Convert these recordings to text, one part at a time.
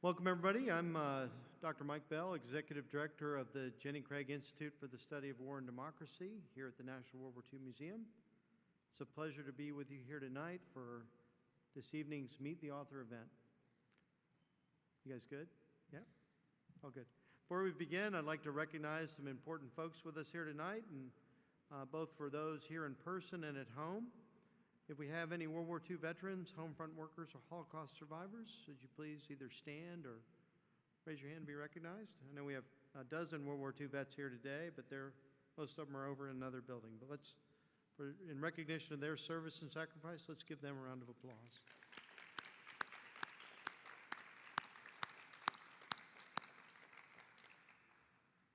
Welcome, everybody. I'm Dr. Mike Bell, Executive Director of the Jenny Craig Institute for the Study of War and Democracy here at the National WWII Museum. It's a pleasure to be with you here tonight for this evening's Meet the Author event. You guys good? Yeah? Oh, good. Before we begin, I'd like to recognize some important folks with us here tonight, and both for those here in person and at home. If we have any World War II veterans, homefront workers, or Holocaust survivors, would you please either stand or raise your hand and be recognized? I know we have a dozen World War II vets here today, but most of them are over in another building. But in recognition of their service and sacrifice, let's give them a round of applause.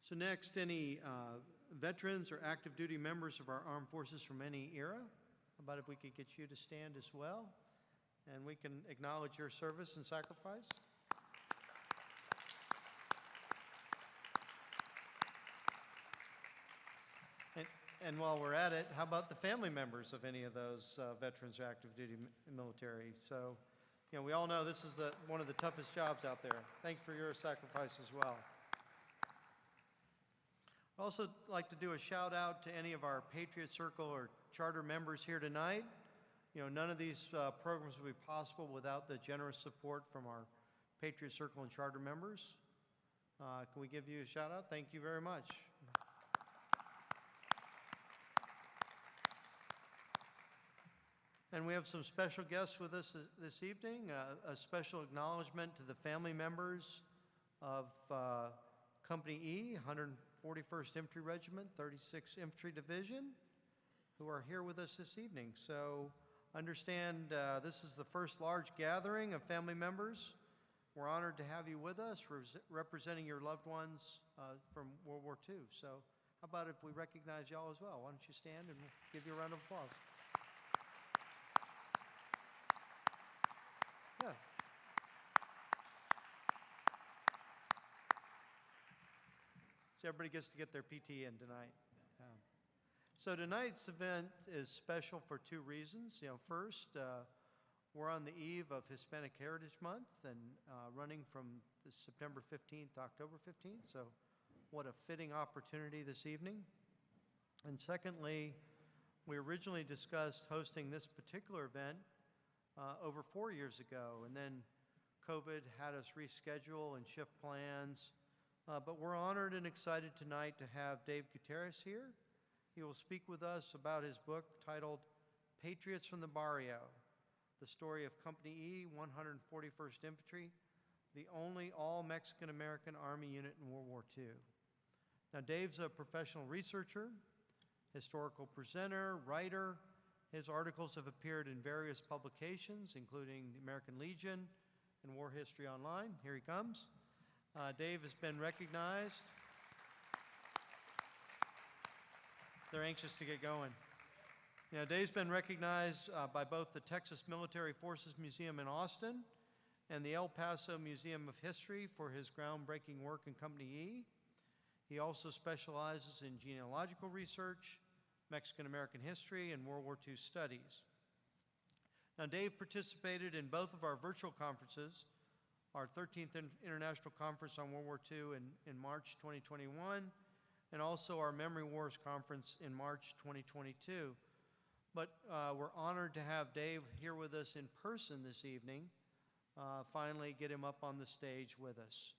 So next, any veterans or active duty members of our armed forces from any era? How about if we could get you to stand as well, and we can acknowledge your service and sacrifice? And while we're at it, how about the family members of any of those veterans or active duty military? So, we all know this is one of the toughest jobs out there. Thanks for your sacrifice as well. I'd also like to do a shout out to any of our Patriot Circle or charter members here tonight. None of these programs would be possible without the generous support from our Patriot Circle and charter members. Can we give you a shout out? Thank you very much. And we have some special guests with us this evening. A special acknowledgement to the family members of Company E, 141st Infantry Regiment, 36th Infantry Division, who are here with us this evening. So understand this is the first large gathering of family members. We're honored to have you with us, representing your loved ones from World War II. So how about if we recognize y'all as well? Why don't you stand and we'll give you a round of applause. Yeah. So everybody gets to get their PT in tonight. So tonight's event is special for two reasons. First, we're on the eve of Hispanic Heritage Month and running from September 15th to October 15th. So what a fitting opportunity this evening. And secondly, we originally discussed hosting this particular event over 4 years ago, and then COVID had us reschedule and shift plans. But we're honored and excited tonight to have Dave Gutierrez here. He will speak with us about his book titled Patriots from the Barrio, the story of Company E, 141st Infantry, the only all-Mexican-American Army unit in World War II. Now, Dave's a professional researcher, historical presenter, writer. His articles have appeared in various publications, including the American Legion and War History Online. Here he comes. Dave has been recognized. They're anxious to get going. Dave's been recognized by both the Texas Military Forces Museum in Austin and the El Paso Museum of History for his groundbreaking work in Company E. He also specializes in genealogical research, Mexican-American history, and World War II studies. Now, Dave participated in both of our virtual conferences, our 13th International Conference on World War II in March 2021, and also our Memory Wars Conference in March 2022. But we're honored to have Dave here with us in person this evening, finally get him up on the stage with us.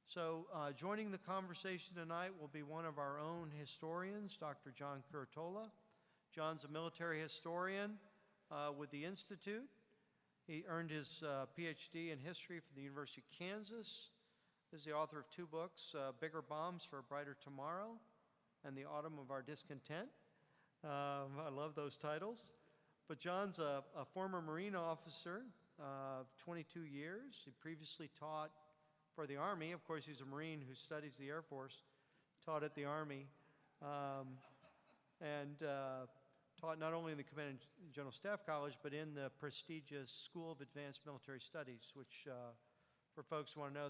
So joining the conversation tonight will be one of our own historians, Dr. John Curatola. John's a military historian with the Institute. He earned his PhD in history from the University of Kansas. He's the author of two books, Bigger Bombs for a Brighter Tomorrow and The Autumn of Our Discontent. I love those titles. But John's a former Marine officer of 22 years. He previously taught for the Army. Of course, he's a Marine who studies the Air Force, taught at the Army, and taught not only in the Command and General Staff College, but in the prestigious School of Advanced Military Studies, which, for folks who want to know,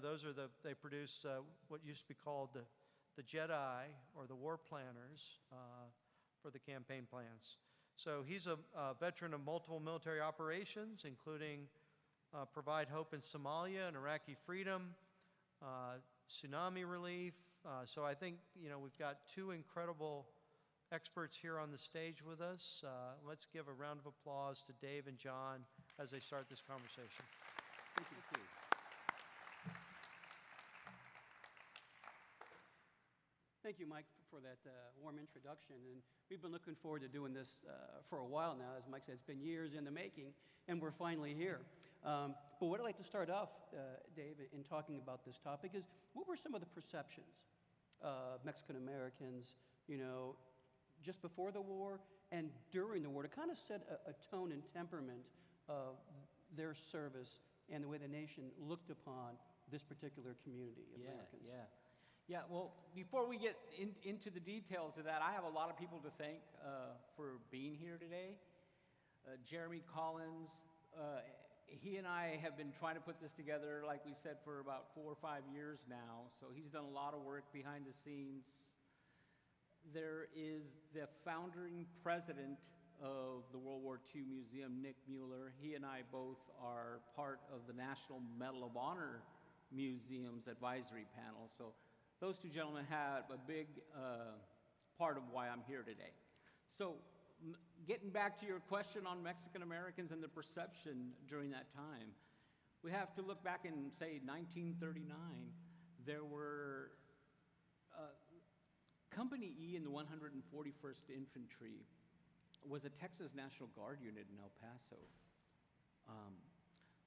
they produce what used to be called the Jedi, or the war planners, for the campaign plans. So he's a veteran of multiple military operations, including provide hope in Somalia and Iraqi freedom, tsunami relief. So I think, we've got two incredible experts here on the stage with us. Let's give a round of applause to Dave and John as they start this conversation. Thank you. Thank you, Mike, for that warm introduction. And we've been looking forward to doing this for a while now. As Mike said, it's been years in the making, and we're finally here. But what I'd like to start off, Dave, in talking about this topic is, what were some of the perceptions of Mexican Americans, just before the war and during the war, to kind of set a tone and temperament of their service and the way the nation looked upon this particular community of Americans? Yeah, well, before we get into the details of that, I have a lot of people to thank for being here today. Jeremy Collins, he and I have been trying to put this together, like we said, for about 4 or 5 years now. So he's done a lot of work behind the scenes. There is the founding president of the World War II Museum, Nick Mueller. He and I both are part of the National Medal of Honor Museum's advisory panel. So those two gentlemen have a big part of why I'm here today. So getting back to your question on Mexican Americans and the perception during that time, we have to look back in, say, 1939. There were Company E in the 141st Infantry was a Texas National Guard unit in El Paso.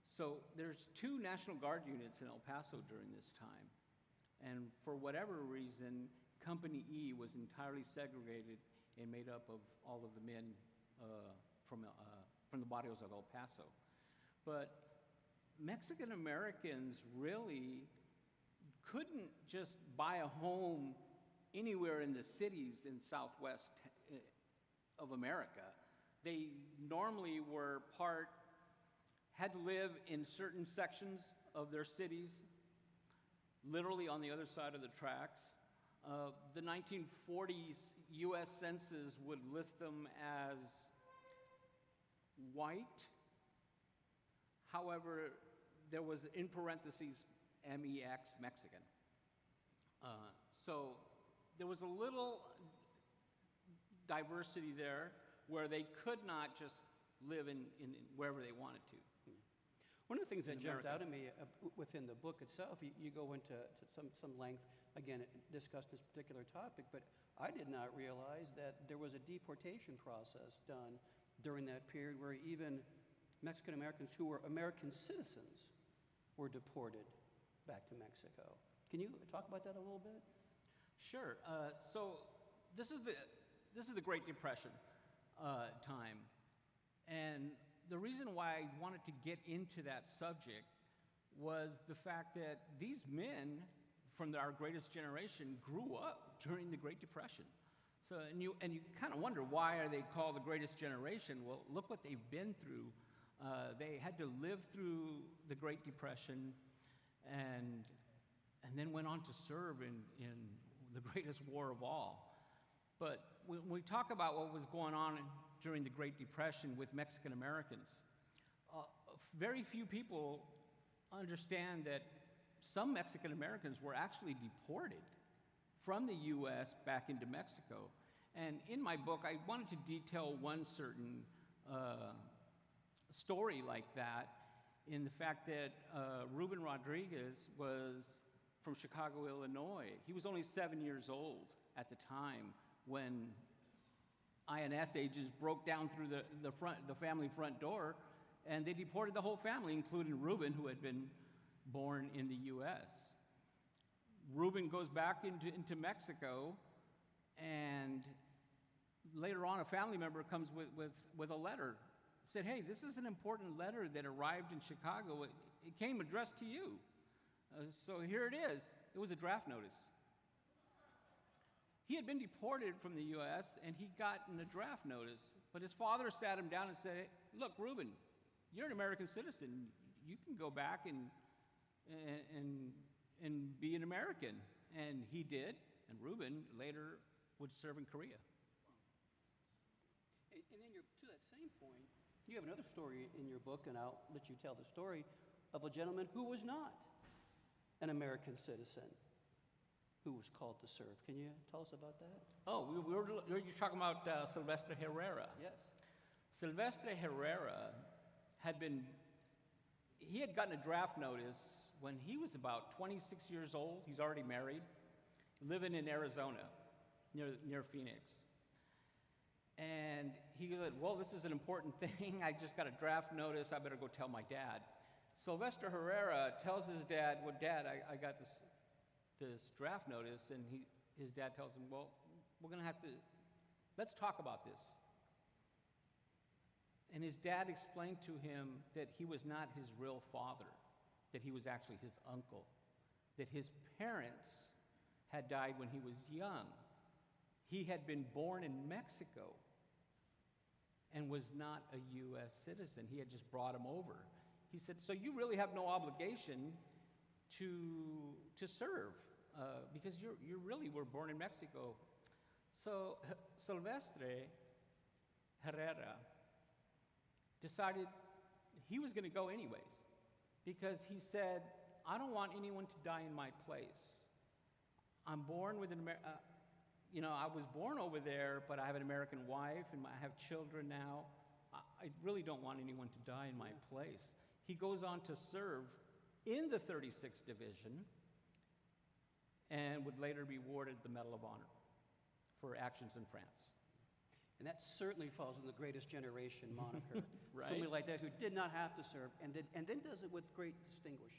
So there's 2 National Guard units in El Paso during this time. And for whatever reason, Company E was entirely segregated and made up of all of the men from the barrios of El Paso. But Mexican Americans really couldn't just buy a home anywhere in the cities in Southwest of America. They normally had to live in certain sections of their cities, literally on the other side of the tracks. The 1940s U.S. Census would list them as white. However, there was, in parentheses, MEX, Mexican. So there was a little diversity there where they could not just live in wherever they wanted to. One of the things that jumped out at me within the book itself, you go into some length, again, discuss this particular topic, but I did not realize that there was a deportation process done during that period where even Mexican Americans who were American citizens were deported back to Mexico. Can you talk about that a little bit? Sure. So this is the Great Depression time, and the reason why I wanted to get into that subject was the fact that these men from our greatest generation grew up during the Great Depression. So, and you kind of wonder, why are they called the greatest generation? Well, look what they've been through. They had to live through the Great Depression and then went on to serve in the greatest war of all. But when we talk about what was going on during the Great Depression with Mexican Americans, very few people understand that some Mexican Americans were actually deported from the U.S. back into Mexico. And in my book, I wanted to detail one certain story like that, in the fact that Ruben Rodriguez was from Chicago, Illinois. He was only 7 years old at the time when INS agents broke down through the family front door, and they deported the whole family, including Ruben, who had been born in the U.S. Ruben goes back into Mexico, and later on a family member comes with a letter. Said, hey, this is an important letter that arrived in Chicago. It came addressed to you. So here it is. It was a draft notice. He had been deported from the U.S., and he got a draft notice. But his father sat him down and said, look, Ruben, you're an American citizen. You can go back and be an American. And he did, and Ruben later would serve in Korea. And then to that same point, You have another story in your book, and I'll let you tell the story of a gentleman who was not an American citizen who was called to serve. Can you tell us about that? Oh, you're talking about Silvestre Herrera. Yes. Silvestre Herrera had gotten a draft notice when he was about 26 years old. He's already married, living in Arizona, near Phoenix. And he said, well, this is an important thing. I just got a draft notice. I better go tell my dad. Silvestre Herrera tells his dad, well, Dad, I got this draft notice. And his dad tells him, well, we're going to have to, let's talk about this. And his dad explained to him that he was not his real father, that he was actually his uncle, that his parents had died when he was young. He had been born in Mexico and was not a U.S. citizen. He had just brought him over. He said, so you really have no obligation to serve because you really were born in Mexico. So Silvestre Herrera decided he was going to go anyways because he said, I don't want anyone to die in my place. I'm born with I was born over there, but I have an American wife and I have children now. I really don't want anyone to die in my place. He goes on to serve in the 36th Division and would later be awarded the Medal of Honor for actions in France. And that certainly falls in the greatest generation moniker. Right. Somebody like that who did not have to serve and then does it with great distinguish.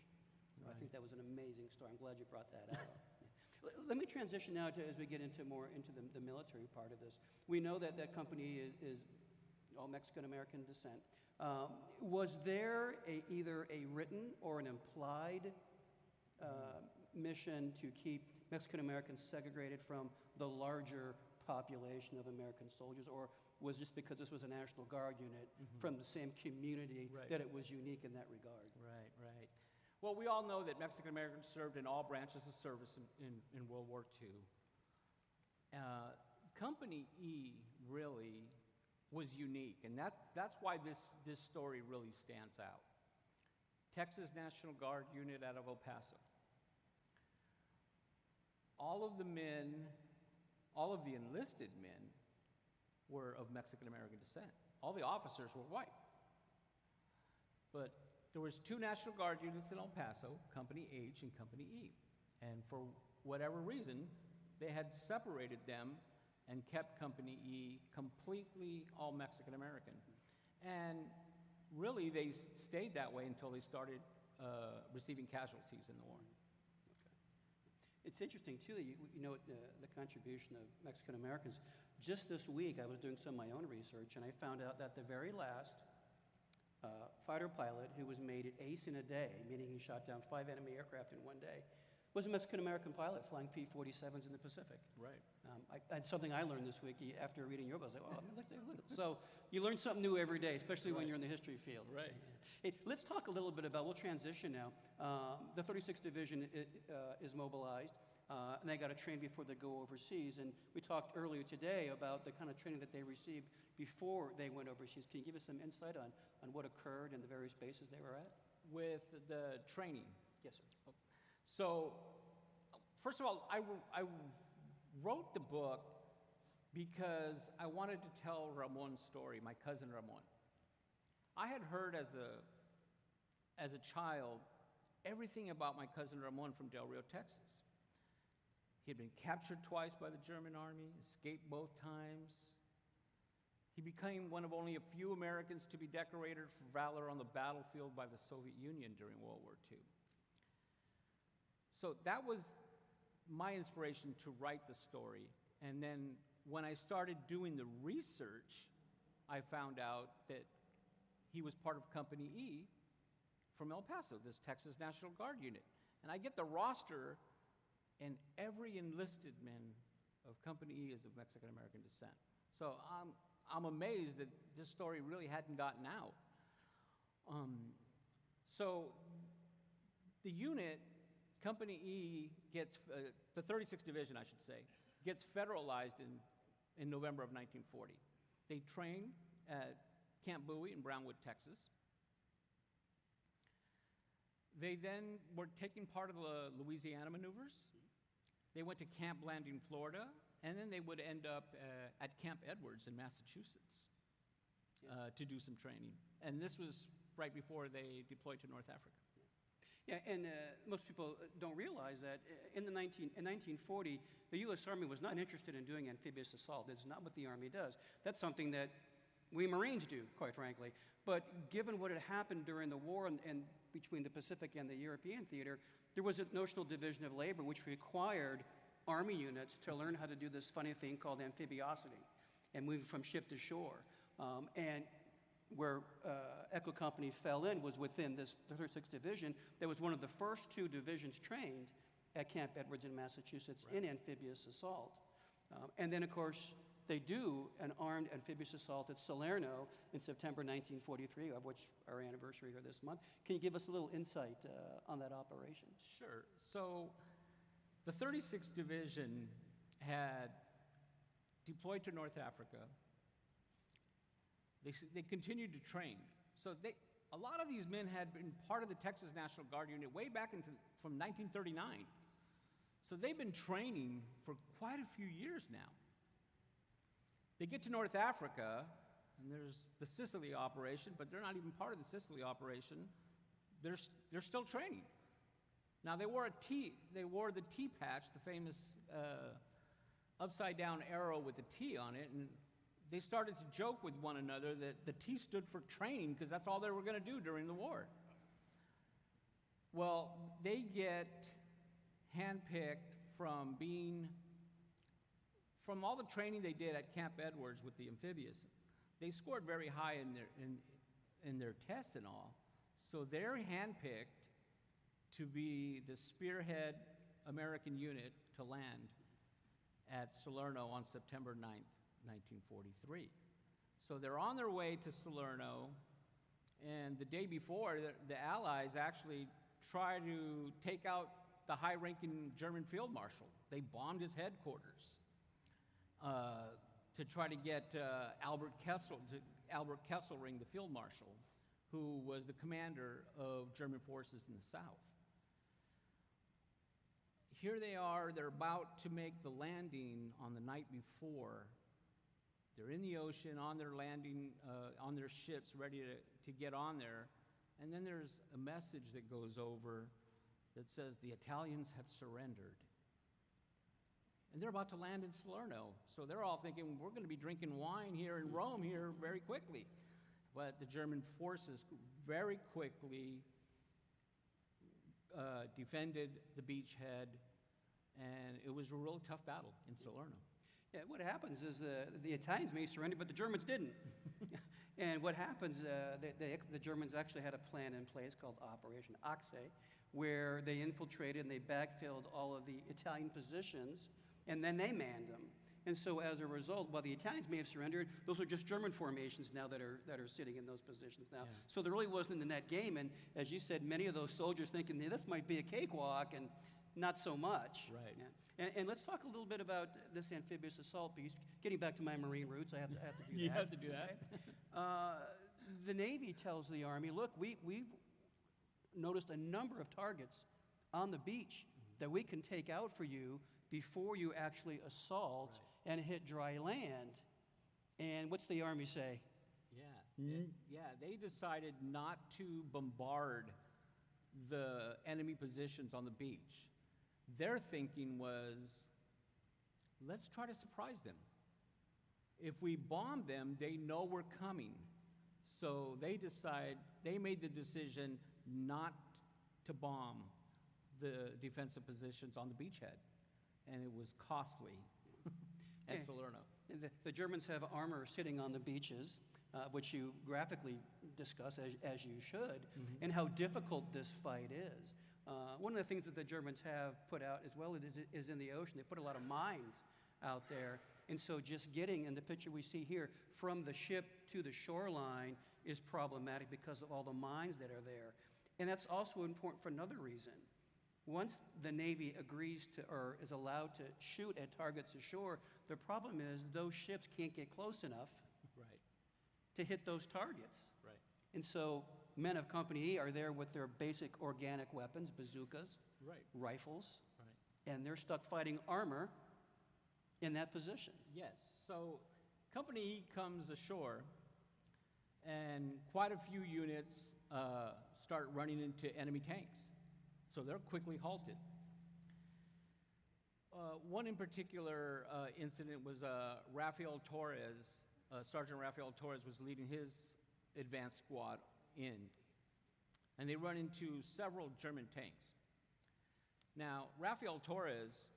Right. I think that was an amazing story. I'm glad you brought that out. Let me transition now to, as we get into the military part of this. We know that that company is all Mexican-American descent. Was there either a written or an implied mission to keep Mexican-Americans segregated from the larger population of American soldiers, or was just because this was a National Guard unit from the same community that it was unique in that regard? Right, right. Well, we all know that Mexican Americans served in all branches of service in World War II. Company E really was unique, and that's why this story really stands out. Texas National Guard unit out of El Paso. All of the enlisted men were of Mexican American descent. All the officers were white. But there was two National Guard units in El Paso, Company H and Company E. And for whatever reason, they had separated them and kept Company E completely all Mexican American. And really, they stayed that way until they started receiving casualties in the war. It's interesting, too, that you know the contribution of Mexican Americans. Just this week, I was doing some of my own research, and I found out that the very last fighter pilot who was made ace in a day, meaning he shot down 5 enemy aircraft in one day, was a Mexican-American pilot flying P-47s in the Pacific. Right. That's something I learned this week after reading your book. I was like, oh, look there, look. So you learn something new every day, especially when you're in the history field. Right. Hey, let's talk a little bit about, we'll transition now. The 36th Division is mobilized. And they got to train before they go overseas. And we talked earlier today about the kind of training that they received before they went overseas. Can you give us some insight on what occurred in the various bases they were at? With the training. Yes, sir. So, first of all, I wrote the book because I wanted to tell Ramon's story, my cousin Ramon. I had heard as a child everything about my cousin Ramon from Del Rio, Texas. He had been captured twice by the German army, escaped both times. He became one of only a few Americans to be decorated for valor on the battlefield by the Soviet Union during World War II. So that was my inspiration to write the story. And then when I started doing the research, I found out that he was part of Company E from El Paso, this Texas National Guard unit. And I get the roster, and every enlisted man of Company E is of Mexican-American descent. So I'm amazed that this story really hadn't gotten out. So the unit, Company E, gets, the 36th Division, I should say, gets federalized in November of 1940. They train at Camp Bowie in Brownwood, Texas. They then were taking part of the Louisiana maneuvers. They went to Camp Blanding, Florida, and then they would end up at Camp Edwards in Massachusetts to do some training. And this was right before they deployed to North Africa. Yeah, and most people don't realize that in 1940, the U.S. Army was not interested in doing amphibious assault. It's not what the Army does. That's something that we Marines do, quite frankly. But given what had happened during the war and between the Pacific and the European theater, there was a notional division of labor which required Army units to learn how to do this funny thing called amphibiosity and moving from ship to shore. And where Echo Company fell in was within this 36th Division. That was one of the first two divisions trained at Camp Edwards in Massachusetts in amphibious assault. And then, of course, they do an armed amphibious assault at Salerno in September 1943, of which our anniversary here this month. Can you give us a little insight on that operation? Sure. So the 36th Division had deployed to North Africa. They continued to train. So a lot of these men had been part of the Texas National Guard unit way back from 1939. So they've been training for quite a few years now. They get to North Africa, and there's the Sicily operation, but they're not even part of the Sicily operation. They're still training. Now they wore the T patch, the famous upside down arrow with the T on it, and they started to joke with one another that the T stood for training because that's all they were going to do during the war. Well, they get handpicked from all the training they did at Camp Edwards with the amphibious. They scored very high in their tests and all, so they're handpicked to be the spearhead American unit to land at Salerno on September 9th. 1943. So they're on their way to Salerno, and the day before, the Allies actually try to take out the high-ranking German field marshal. They bombed his headquarters to try to get Albert Kesselring, the field marshal, who was the commander of German forces in the south. Here they are, they're about to make the landing on the night before. They're in the ocean, on their landing, on their ships, ready to get on there. And then there's a message that goes over that says the Italians have surrendered. And they're about to land in Salerno. So they're all thinking, we're going to be drinking wine here in Rome here very quickly. But the German forces very quickly defended the beachhead, and it was a real tough battle in Salerno. Yeah, what happens is the Italians may surrender, but the Germans didn't. And what happens, the Germans actually had a plan in place called Operation Oxe, where they infiltrated and they backfilled all of the Italian positions, and then they manned them. And so as a result, while the Italians may have surrendered, those are just German formations now that are sitting in those positions now. Yeah. So there really wasn't a net game, and as you said, many of those soldiers thinking, hey, this might be a cakewalk, and not so much. Right. Yeah. And let's talk a little bit about this amphibious assault piece. Getting back to my Marine roots, I have to do that. You have to do that. Okay? The Navy tells the Army, look, we've noticed a number of targets on the beach that we can take out for you before you actually assault and hit dry land. And what's the Army say? Yeah, they decided not to bombard the enemy positions on the beach. Their thinking was, let's try to surprise them. If we bomb them, they know we're coming. So they made the decision not to bomb the defensive positions on the beachhead. And it was costly at Salerno. The Germans have armor sitting on the beaches, which you graphically discuss, as you should, and how difficult this fight is. One of the things that the Germans have put out as well is in the ocean. They put a lot of mines out there. And so just getting, in the picture we see here, from the ship to the shoreline is problematic because of all the mines that are there. And that's also important for another reason. Once the Navy agrees to, or is allowed to shoot at targets ashore, the problem is those ships can't get close enough. Right. to hit those targets. Right. And so men of Company E are there with their basic organic weapons, bazookas, Right. rifles, Right. and they're stuck fighting armor in that position. Yes. So Company E comes ashore, and quite a few units start running into enemy tanks. So they're quickly halted. One in particular incident was Rafael Torres. Sergeant Rafael Torres was leading his advanced squad in, and they run into several German tanks. Now, Rafael Torres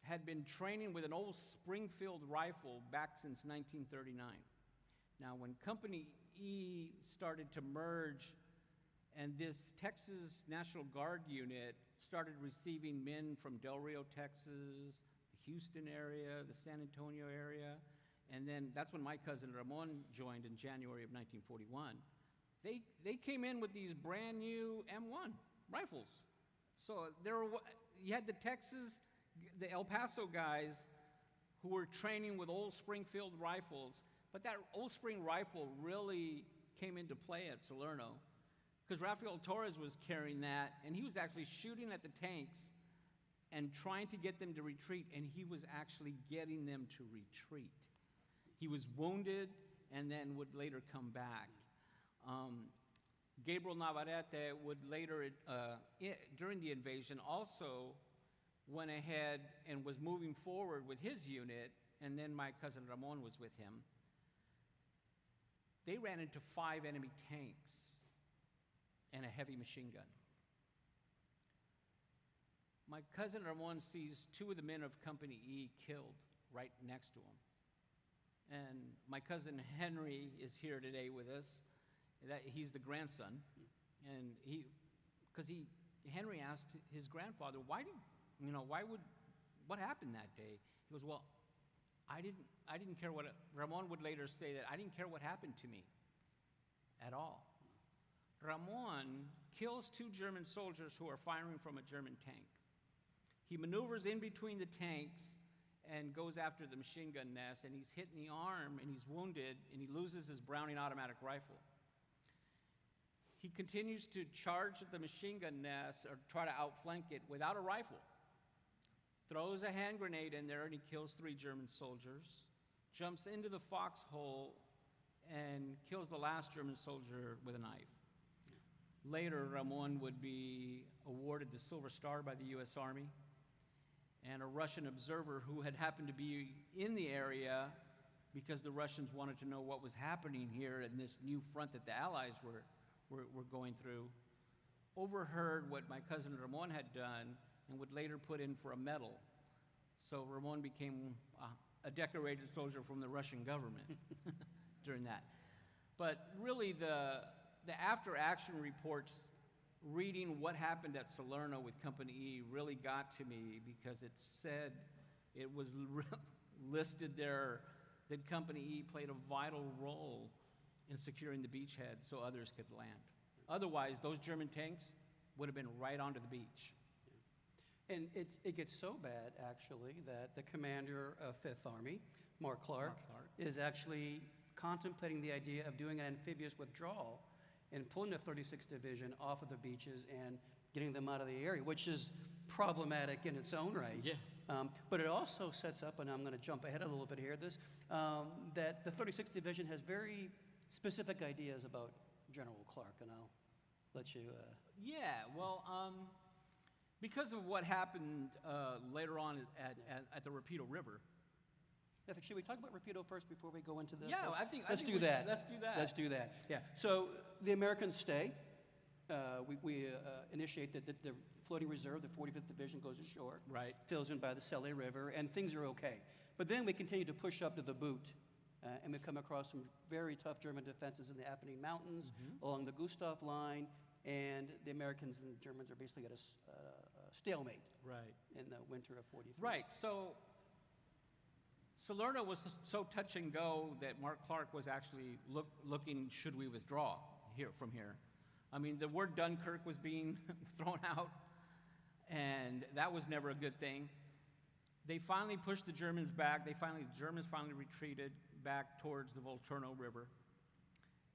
had been training with an old Springfield rifle back since 1939. Now, when Company E started to merge and this Texas National Guard unit started receiving men from Del Rio, Texas, the Houston area, the San Antonio area, and then that's when my cousin Ramon joined in January of 1941. They came in with these brand new M1 rifles. So you had the Texas, the El Paso guys who were training with old Springfield rifles, but that old Spring rifle really came into play at Salerno because Rafael Torres was carrying that, and he was actually shooting at the tanks and trying to get them to retreat, and he was actually getting them to retreat. He was wounded and then would later come back. Gabriel Navarrete would later, during the invasion, also went ahead and was moving forward with his unit, and then my cousin Ramon was with him. They ran into 5 enemy tanks and a heavy machine gun. My cousin Ramon sees 2 of the men of Company E killed right next to him. And my cousin Henry is here today with us. He's the grandson, and Henry asked his grandfather, what happened that day? He goes, well, I didn't care what, Ramon would later say that I didn't care what happened to me at all. Ramon kills 2 German soldiers who are firing from a German tank. He maneuvers in between the tanks and goes after the machine gun nest, and he's hit in the arm, and he's wounded, and he loses his Browning automatic rifle. He continues to charge at the machine gun nest or try to outflank it without a rifle. Throws a hand grenade in there, and he kills 3 German soldiers, jumps into the foxhole, and kills the last German soldier with a knife. Later, Ramon would be awarded the Silver Star by the U.S. Army, and a Russian observer who had happened to be in the area because the Russians wanted to know what was happening here in this new front that the Allies were going through, overheard what my cousin Ramon had done and would later put in for a medal. So Ramon became a decorated soldier from the Russian government during that. But really the after-action reports, reading what happened at Salerno with Company E really got to me because it said, it was listed there that Company E played a vital role in securing the beachhead so others could land. Otherwise, those German tanks would have been right onto the beach. And it gets so bad, actually, that the commander of 5th Army, Mark Clark, is actually contemplating the idea of doing an amphibious withdrawal and pulling the 36th Division off of the beaches and getting them out of the area, which is problematic in its own right. Yeah. But it also sets up, and I'm going to jump ahead a little bit here, that the 36th Division has very specific ideas about General Clark, and I'll let you... Yeah, well, because of what happened later on at the Rapido River. Should we talk about Rapido first before we go into the... Yeah, I think Let's do that. Let's do that. Yeah. So the Americans stay. We initiate the floating reserve. The 45th Division goes ashore. Right. Fills in by the Salerno River, and things are okay. But then we continue to push up to the Boot, and we come across some very tough German defenses in the Apennine Mountains, along the Gustav Line, and the Americans and the Germans are basically at a stalemate. Right. In the winter of 43. Right. So Salerno was so touch and go that Mark Clark was actually looking, should we withdraw from here? I mean, the word Dunkirk was being thrown out, and that was never a good thing. They finally pushed the Germans back. The Germans finally retreated back towards the Volturno River.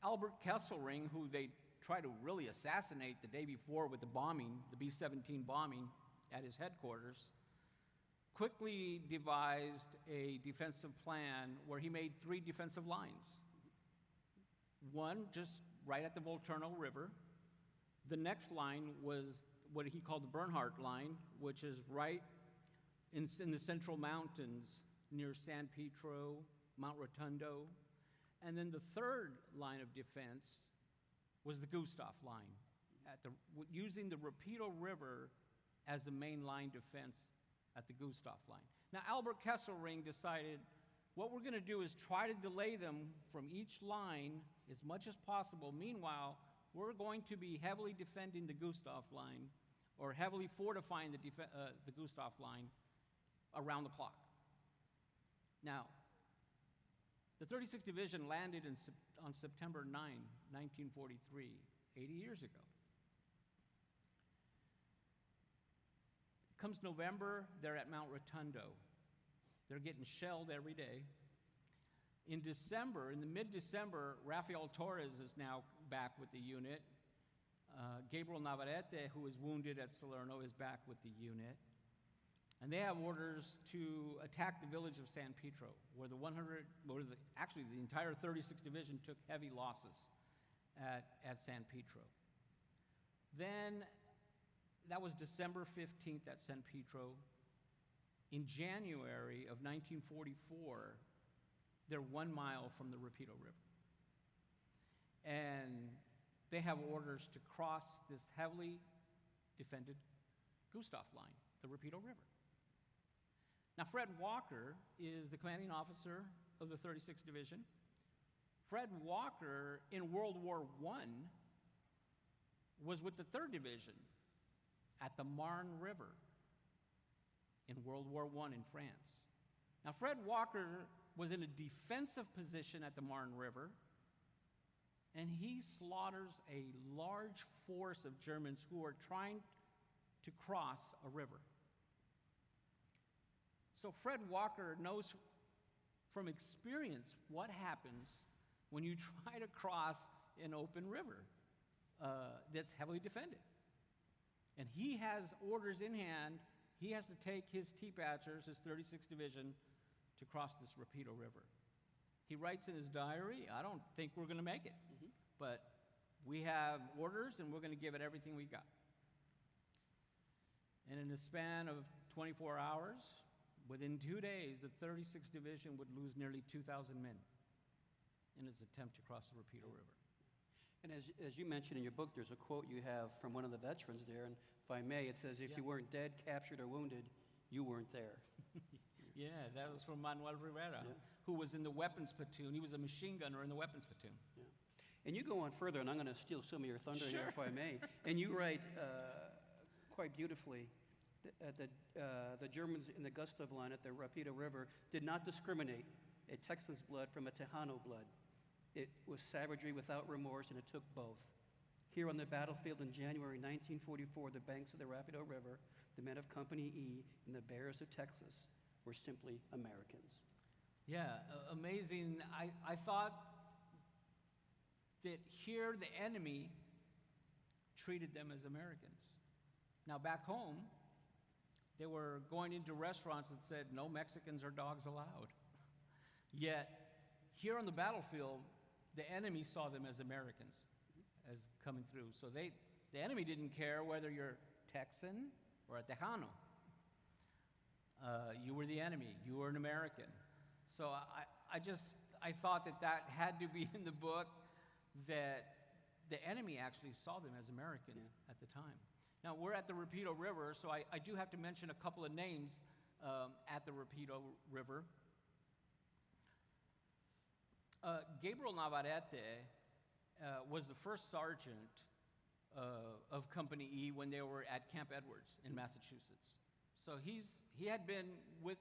Albert Kesselring, who they tried to really assassinate the day before with the bombing, the B-17 bombing at his headquarters, quickly devised a defensive plan where he made 3 defensive lines. One just right at the Volturno River. The next line was what he called the Bernhardt Line, which is right in the Central Mountains near San Pietro, Mount Rotundo. And then the third line of defense was the Gustav Line, using the Rapido River as the main line defense at the Gustav Line. Now, Albert Kesselring decided what we're going to do is try to delay them from each line as much as possible. Meanwhile, we're going to be heavily defending the Gustav Line, or heavily fortifying the Gustav Line around the clock. Now, the 36th Division landed on September 9, 1943, 80 years ago. Comes November, they're at Mount Rotundo. They're getting shelled every day. In December, in the mid-December, Rafael Torres is now back with the unit. Gabriel Navarrete, who was wounded at Salerno, is back with the unit. And they have orders to attack the village of San Pietro, where actually the entire 36th Division took heavy losses at San Pietro. Then, that was December 15th at San Pietro. In January of 1944, they're 1 mile from the Rapido River. And they have orders to cross this heavily defended Gustav Line, the Rapido River. Now, Fred Walker is the commanding officer of the 36th Division. Fred Walker, in World War I, was with the 3rd Division at the Marne River in World War I in France. Now, Fred Walker was in a defensive position at the Marne River, and he slaughters a large force of Germans who are trying to cross a river. So Fred Walker knows from experience what happens when you try to cross an open river that's heavily defended. And he has orders in hand. He has to take his T-Patchers, his 36th Division, to cross this Rapido River. He writes in his diary, I don't think we're going to make it, but we have orders and we're going to give it everything we got. And in the span of 24 hours, within 2 days, the 36th Division would lose nearly 2,000 men in its attempt to cross the Rapido River. And as you mentioned in your book, there's a quote you have from one of the veterans there, and if I may, it says, if you weren't dead, captured, or wounded, you weren't there. Yeah, that was from Manuel Rivera, who was in the weapons platoon. He was a machine gunner in the weapons platoon. Yeah. And you go on further, and I'm going to steal some of your thunder here, if I may. And you write quite beautifully that the Germans in the Gustav Line at the Rapido River did not discriminate a Texan's blood from a Tejano blood. It was savagery without remorse, and it took both. Here on the battlefield in January 1944, the banks of the Rapido River, the men of Company E and the Bears of Texas were simply Americans. Yeah, amazing. I thought that here the enemy treated them as Americans. Now back home, they were going into restaurants that said, no Mexicans or dogs allowed. Yet, here on the battlefield, the enemy saw them as Americans, as coming through. So the enemy didn't care whether you're Texan or a Tejano. You were the enemy. You were an American. So I thought that had to be in the book, that the enemy actually saw them as Americans at the time. Now, we're at the Rapido River, so I do have to mention a couple of names at the Rapido River. Gabriel Navarrete was the first sergeant of Company E when they were at Camp Edwards in Massachusetts. So he had been with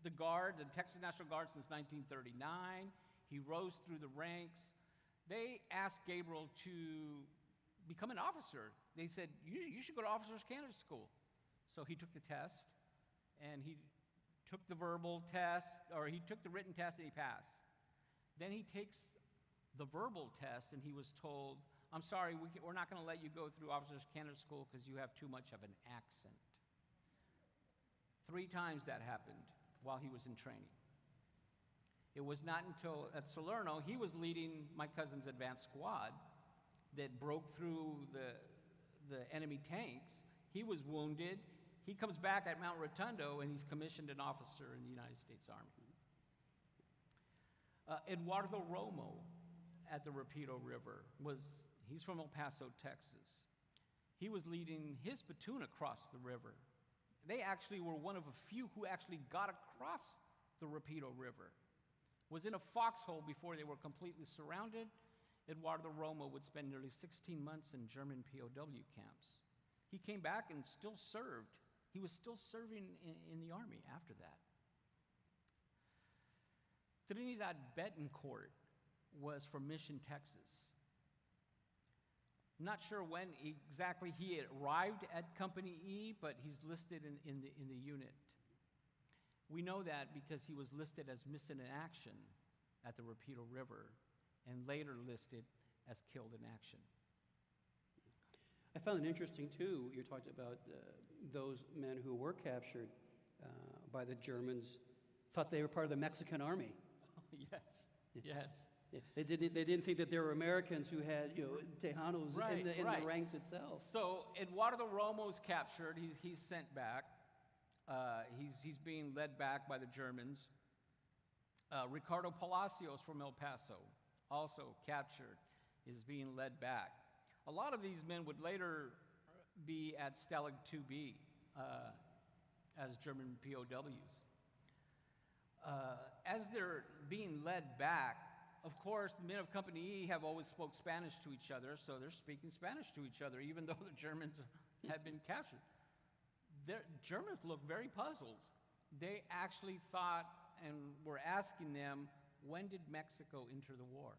the Guard, the Texas National Guard, since 1939. He rose through the ranks. They asked Gabriel to become an officer. They said, you should go to Officers Candidate School. So he took the test, and he took the verbal test, or he took the written test, and he passed. Then he takes the verbal test, and he was told, I'm sorry, we're not going to let you go through Officers Candidate School because you have too much of an accent. 3 times that happened while he was in training. It was not until at Salerno, he was leading my cousin's advanced squad that broke through the enemy tanks. He was wounded. He comes back at Mount Rotundo, and he's commissioned an officer in the United States Army. Eduardo Romo at the Rapido River he's from El Paso, Texas. He was leading his platoon across the river. They actually were one of a few who actually got across the Rapido River. Was in a foxhole before they were completely surrounded. Eduardo Romo would spend nearly 16 months in German POW camps. He came back and still served. He was still serving in the Army after that. Trinidad Betancourt was from Mission, Texas. Not sure when exactly he had arrived at Company E, but he's listed in the unit. We know that because he was listed as missing in action at the Rapido River and later listed as killed in action. I found it interesting, too, you talked about those men who were captured by the Germans, thought they were part of the Mexican army. Yes, yes. Yeah. They didn't think that there were Americans who had, Tejanos in the ranks itself. So Eduardo Romo's captured. He's sent back. He's being led back by the Germans. Ricardo Palacios from El Paso, also captured, is being led back. A lot of these men would later be at Stalag 2B as German POWs. As they're being led back, of course, the men of Company E have always spoke Spanish to each other, so they're speaking Spanish to each other, even though the Germans had been captured. The Germans looked very puzzled. They actually thought and were asking them, when did Mexico enter the war?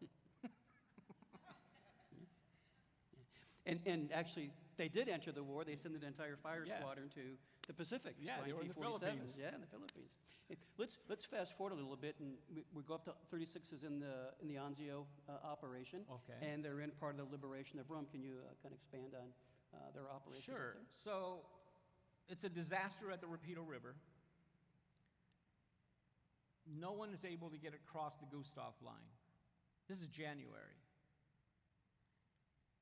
And actually, they did enter the war. They sent an entire fire squadron to the Pacific. Yeah, they were in the 1947. Philippines. Yeah, in the Philippines. Let's fast forward a little bit, and we go up to 36s in the Anzio operation. Okay. And they're in part of the liberation of Rome. Can you kind of expand on their operations? Sure. Up there? So it's a disaster at the Rapido River. No one is able to get across the Gustav line. This is January.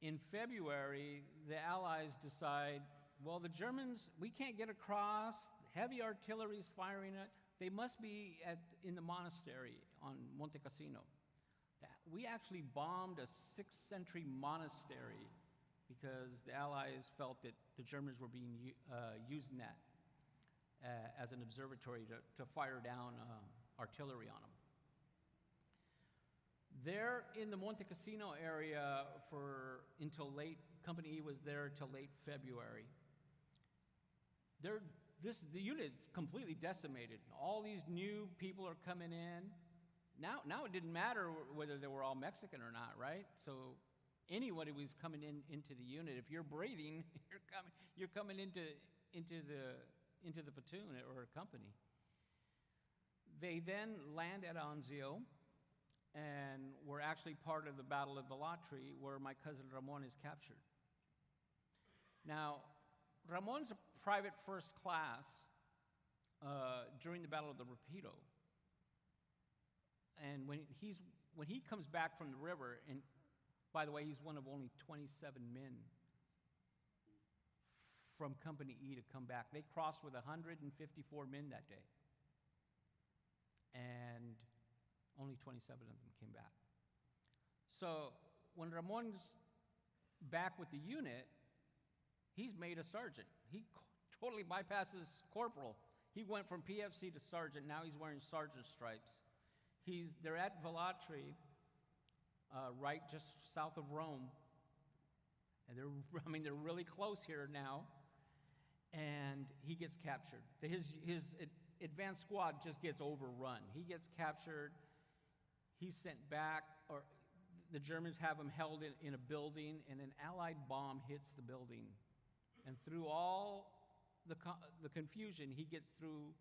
In February, the Allies decide, well, the Germans, we can't get across. Heavy artillery is firing it. They must be in the monastery on Monte Cassino. We actually bombed a 6th century monastery because the Allies felt that the Germans were using that as an observatory to fire down artillery on them. They're in the Monte Cassino area until late. Company E was there till late February. The unit's completely decimated. All these new people are coming in. Now it didn't matter whether they were all Mexican or not, right? So anybody was coming into the unit. If you're breathing, you're coming into the platoon or company. They then land at Anzio and were actually part of the Battle of Vellatri, where my cousin Ramon is captured. Now, Ramon's a private first class during the Battle of the Rapido. And when he comes back from the river, and by the way, he's one of only 27 men from Company E to come back. They crossed with 154 men that day. And only 27 of them came back. So when Ramon's back with the unit, he's made a sergeant. He totally bypasses corporal. He went from PFC to sergeant. Now he's wearing sergeant stripes. They're at Vellatri, right just south of Rome. And they're really close here now. And he gets captured. His advanced squad just gets overrun. He gets captured. He's sent back, or the Germans have him held in a building, and an Allied bomb hits the building. And through all the confusion, he gets through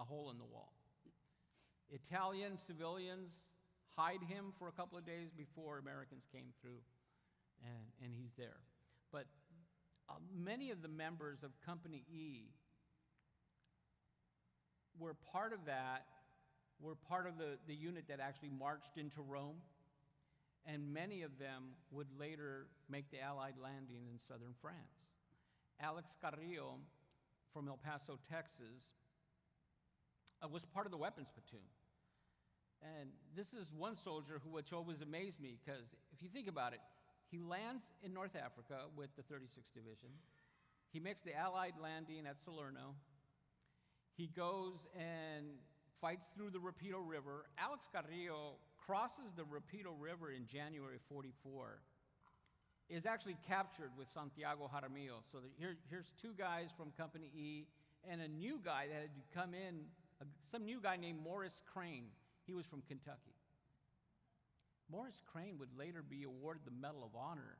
a hole in the wall. Italian civilians hide him for a couple of days before Americans came through, and he's there. But many of the members of Company E were part of that, were part of the unit that actually marched into Rome, and many of them would later make the Allied landing in southern France. Alex Carrillo from El Paso, Texas, was part of the weapons platoon. And this is one soldier which always amazed me, because if you think about it, he lands in North Africa with the 36th Division. He makes the Allied landing at Salerno. He goes and fights through the Rapido River. Alex Carrillo crosses the Rapido River in January 44, is actually captured with Santiago Jaramillo. So here's two guys from Company E and a new guy that had come in, some new guy named Morris Crane. He was from Kentucky. Morris Crane would later be awarded the Medal of Honor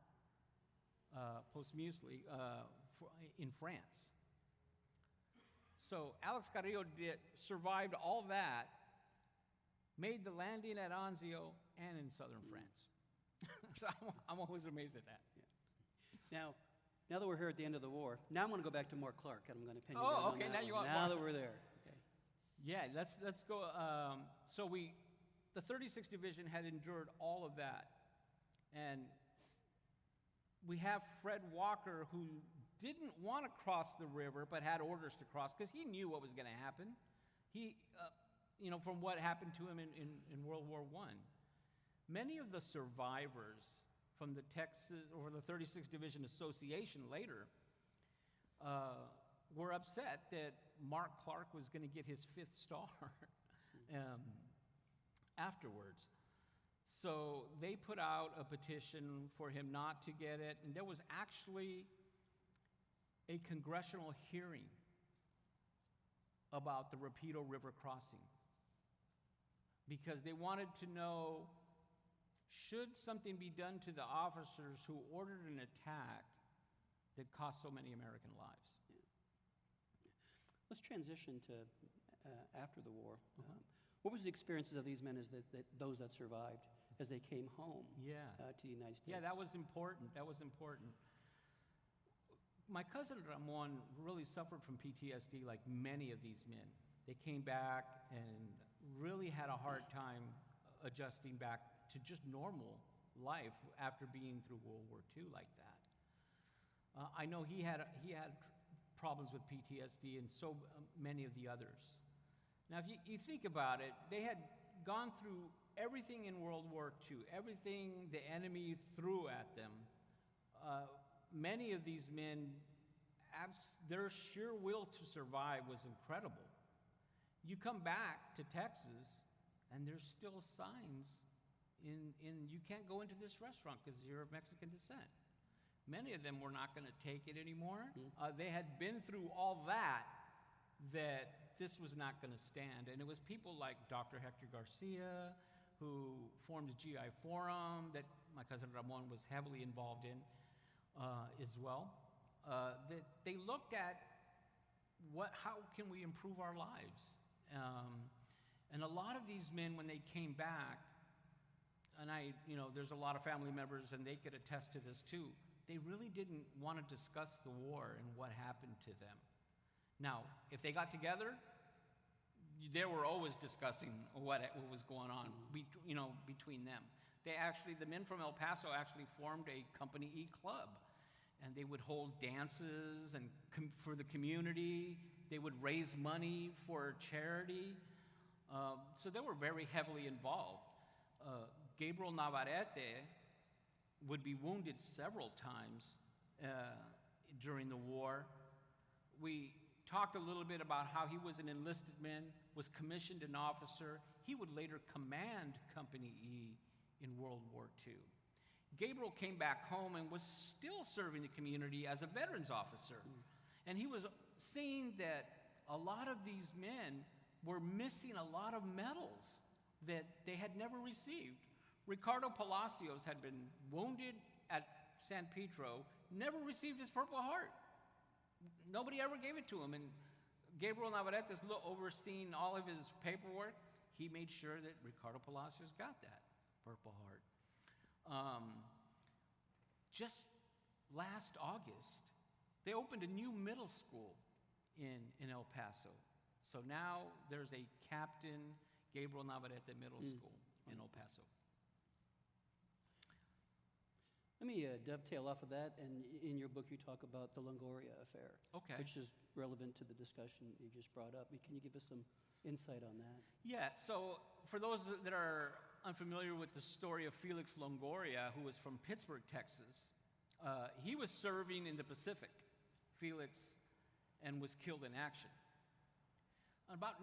posthumously in France. So Alex Carrillo survived all that, made the landing at Anzio and in southern France. So I'm always amazed at that. Yeah. Now that we're here at the end of the war, now I'm going to go back to Mark Clark, and I'm going to pin you down Oh, on okay. that Now you one. want Now Mark. that we're there. Okay. Yeah, let's go. So the 36th Division had endured all of that, and we have Fred Walker, who didn't want to cross the river but had orders to cross because he knew what was going to happen. He, from what happened to him in World War I. Many of the survivors from the Texas or the 36th Division Association later were upset that Mark Clark was going to get his 5th star afterwards. So they put out a petition for him not to get it, and there was actually a congressional hearing about the Rapido River crossing because they wanted to know, should something be done to the officers who ordered an attack that cost so many American lives? Let's transition to after the war. What was the experiences of these men as those that survived as they came home to the United States? Yeah, that was important. That was important. My cousin Ramon really suffered from PTSD like many of these men. They came back and really had a hard time adjusting back to just normal life after being through World War II like that. I know he had problems with PTSD and so many of the others. Now, if you think about it, they had gone through everything in World War II, everything the enemy threw at them. Many of these men, their sheer will to survive was incredible. You come back to Texas, and there's still signs you can't go into this restaurant because you're of Mexican descent. Many of them were not going to take it anymore. They had been through all that this was not going to stand. And it was people like Dr. Hector Garcia, who formed the GI Forum that my cousin Ramon was heavily involved in as well. That they looked at how can we improve our lives? And a lot of these men, when they came back, and there's a lot of family members, and they could attest to this too, they really didn't want to discuss the war and what happened to them. Now, if they got together, they were always discussing what was going on, between them. The men from El Paso actually formed a Company E club, and they would hold dances and for the community. They would raise money for charity. So they were very heavily involved. Gabriel Navarrete would be wounded several times during the war. We talked a little bit about how he was an enlisted man, was commissioned an officer. He would later command Company E in World War II. Gabriel came back home and was still serving the community as a veterans officer. And he was seeing that a lot of these men were missing a lot of medals that they had never received. Ricardo Palacios had been wounded at San Pedro, never received his Purple Heart. Nobody ever gave it to him. And Gabriel Navarrete, overseeing all of his paperwork, he made sure that Ricardo Palacios got that. Purple Heart. Just last August, they opened a new middle school in El Paso. So now there's a Captain Gabriel Navarrete Middle School in El Paso. Let me dovetail off of that, and in your book you talk about the Longoria affair, Okay. which is relevant to the discussion you just brought up. Can you give us some insight on that? Yeah, so for those that are unfamiliar with the story of Felix Longoria, who was from Pittsburgh, Texas, he was serving in the Pacific, Felix, and was killed in action. About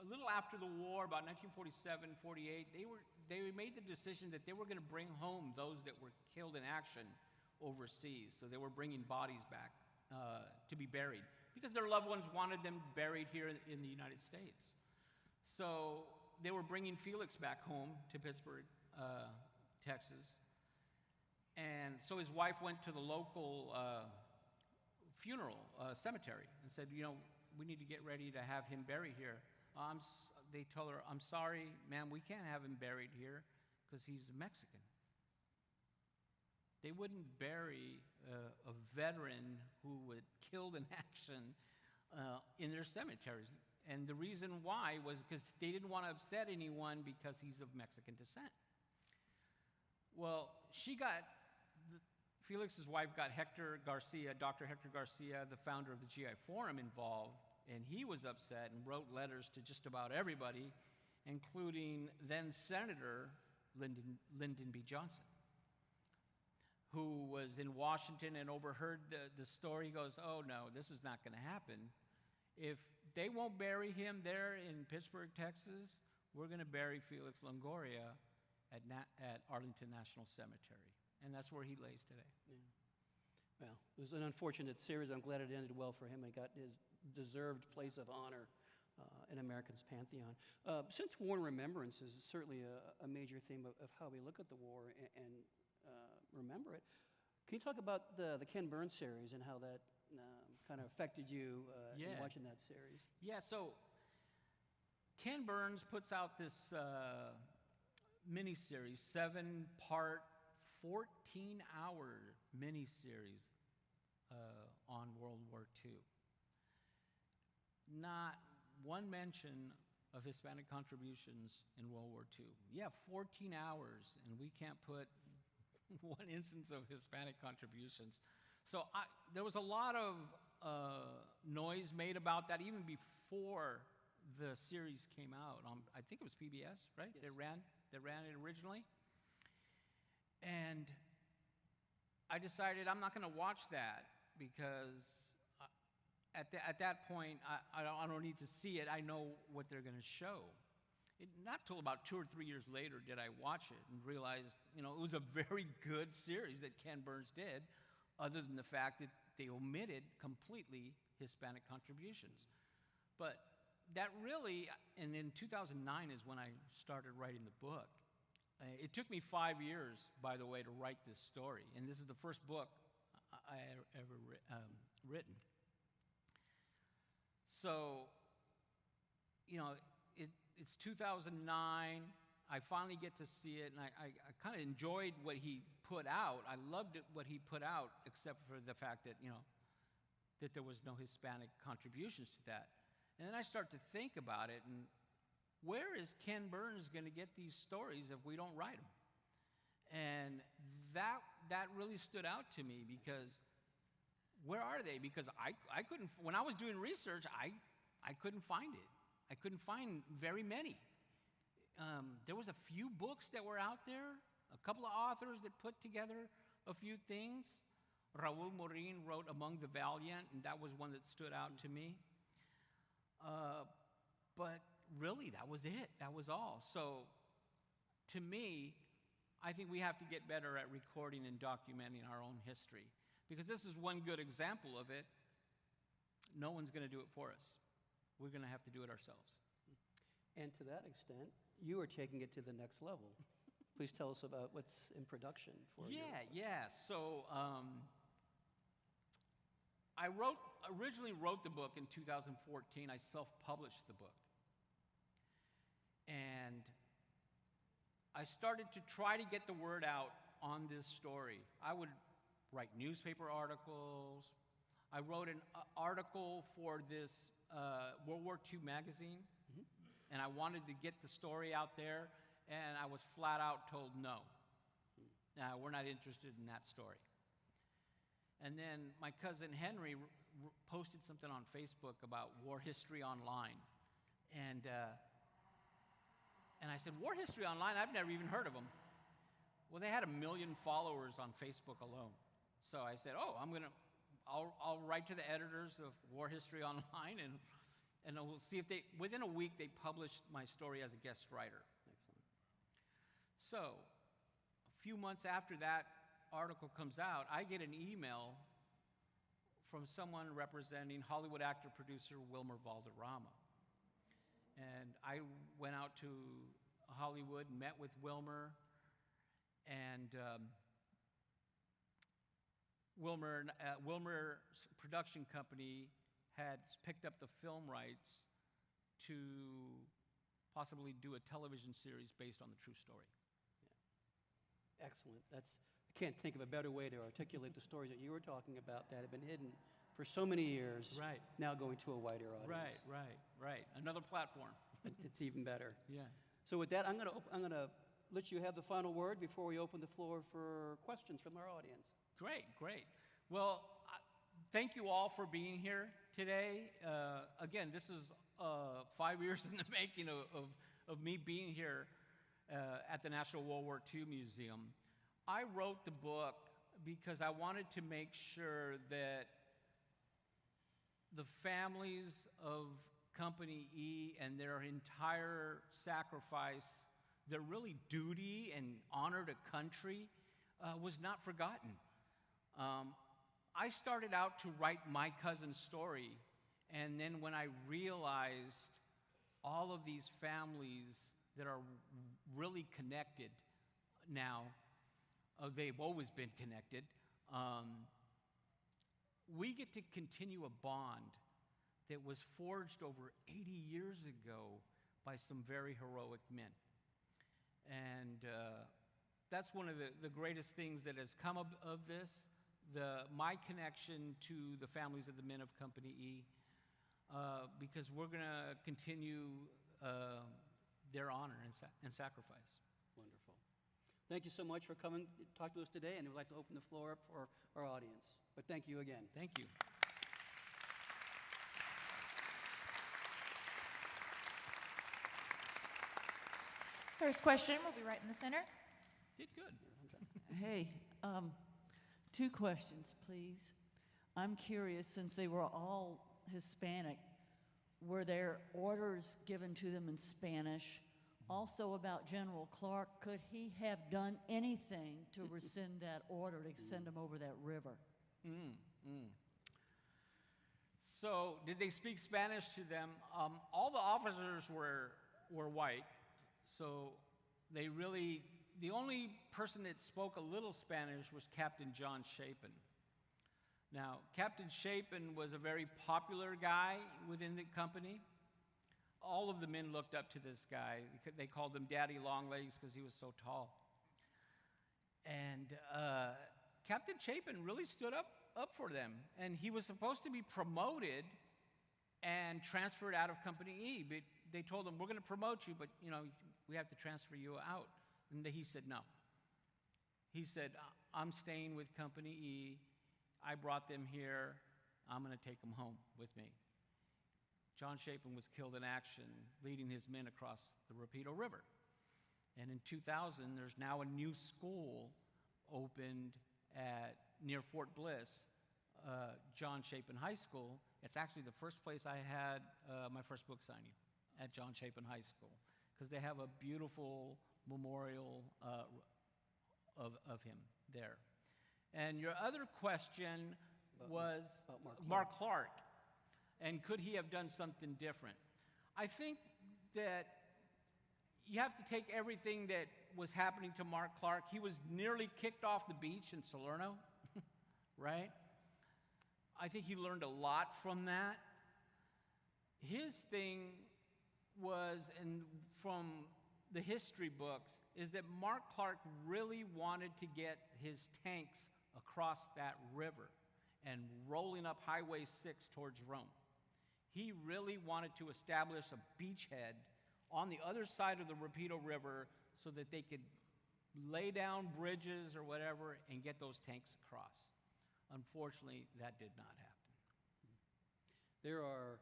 a little after the war, about 1947, 48, they made the decision that they were going to bring home those that were killed in action overseas. So they were bringing bodies back to be buried because their loved ones wanted them buried here in the United States. So they were bringing Felix back home to Pittsburgh, Texas. And so his wife went to the local funeral cemetery and said, we need to get ready to have him buried here. They told her, I'm sorry, ma'am, we can't have him buried here because he's Mexican. They wouldn't bury a veteran who was killed in action in their cemeteries. And the reason why was because they didn't want to upset anyone because he's of Mexican descent. Well, Felix's wife got Dr. Hector Garcia, the founder of the GI Forum, involved, and he was upset and wrote letters to just about everybody, including then Senator Lyndon B. Johnson, who was in Washington and overheard the story. He goes, oh no, this is not going to happen. If they won't bury him there in Pittsburgh, Texas, we're going to bury Felix Longoria at Arlington National Cemetery. And that's where he lays today. Yeah. Well, it was an unfortunate series. I'm glad it ended well for him. He got his deserved place of honor in America's pantheon. Since war and remembrance is certainly a major theme of how we look at the war and remember it, can you talk about the Ken Burns series and how that kind of affected you in watching that series? Yeah, so Ken Burns puts out this mini-series, 7-part, 14-hour mini-series on World War II. Not one mention of Hispanic contributions in World War II. Yeah, 14 hours, and we can't put one instance of Hispanic contributions. So there was a lot of noise made about that even before the series came out. I think it was PBS, right? Yes. They ran it originally. And I decided I'm not going to watch that because at that point, I don't need to see it. I know what they're going to show. Not till about 2 or 3 years later did I watch it and realize, it was a very good series that Ken Burns did, other than the fact that they omitted completely Hispanic contributions. But that really, and in 2009 is when I started writing the book. It took me 5 years, by the way, to write this story, and this is the first book I ever written. So, it's 2009. I finally get to see it, and I kind of enjoyed what he put out. I loved what he put out, except for the fact that, that there was no Hispanic contributions to that. And then I start to think about it, and where is Ken Burns going to get these stories if we don't write them? And that really stood out to me because where are they? Because I couldn't, when I was doing research, I couldn't find it. I couldn't find very many. There was a few books that were out there, a couple of authors that put together a few things. Raul Morin wrote Among the Valiant, and that was one that stood out to me. But really, that was it. That was all. So, to me, I think we have to get better at recording and documenting our own history. Because this is one good example of it. No one's going to do it for us. We're going to have to do it ourselves. And to that extent, you are taking it to the next level. Please tell us about what's in production for you. Yeah. So, I originally wrote the book in 2014. I self-published the book. And I started to try to get the word out on this story. I would write newspaper articles. I wrote an article for this World War II magazine, and I wanted to get the story out there, and I was flat out told no. We're not interested in that story. And then my cousin Henry posted something on Facebook about war history online. And I said, war history online? I've never even heard of them. Well, they had 1 million followers on Facebook alone. So I said, I'll write to the editors of War History Online, and we'll see if within a week, they published my story as a guest writer. Excellent. So a few months after that article comes out, I get an email from someone representing Hollywood actor-producer Wilmer Valderrama. And I went out to Hollywood and met with Wilmer, and Wilmer's production company had picked up the film rights to possibly do a television series based on the true story. Yeah. Excellent. I can't think of a better way to articulate the stories that you were talking about that have been hidden for so many years. Right. Now going to a wider audience. Right. Another platform. It's even better. Yeah. So with that, I'm going to let you have the final word before we open the floor for questions from our audience. Great. Well, thank you all for being here today. Again, this is 5 years in the making of me being here at the National WWII Museum. I wrote the book because I wanted to make sure that the families of Company E and their entire sacrifice, their really duty and honor to country, was not forgotten. I started out to write my cousin's story, and then when I realized all of these families that are really connected now, they've always been connected, we get to continue a bond that was forged over 80 years ago by some very heroic men. And that's one of the greatest things that has come of this, my connection to the families of the men of Company E, because we're going to continue their honor and sacrifice. Wonderful. Thank you so much for coming to talk to us today, and we'd like to open the floor up for our audience. But thank you again. Thank you. First question will be right in the center. Did good. Hey, 2 questions, please. I'm curious, since they were all Hispanic, were there orders given to them in Spanish? Also about General Clark, could he have done anything to rescind that order to send him over that river? So, did they speak Spanish to them? All the officers were white, so the only person that spoke a little Spanish was Captain John Chapin. Now, Captain Chapin was a very popular guy within the company. All of the men looked up to this guy. They called him Daddy Longlegs because he was so tall. And Captain Chapin really stood up for them. And he was supposed to be promoted and transferred out of Company E. But they told him, we're going to promote you, but we have to transfer you out. And he said no. He said, I'm staying with Company E. I brought them here. I'm going to take them home with me. John Chapin was killed in action, leading his men across the Rapido River. And in 2000, there's now a new school opened near Fort Bliss, John Chapin High School. It's actually the first place I had my first book signing, at John Chapin High School, because they have a beautiful memorial of him there. And your other question was Mark Clark. And could he have done something different? I think that you have to take everything that was happening to Mark Clark. He was nearly kicked off the beach in Salerno, right? I think he learned a lot from that. His thing was, and from the history books is that Mark Clark really wanted to get his tanks across that river and rolling up Highway 6 towards Rome. He really wanted to establish a beachhead on the other side of the Rapido River so that they could lay down bridges or whatever and get those tanks across. Unfortunately, that did not happen. There are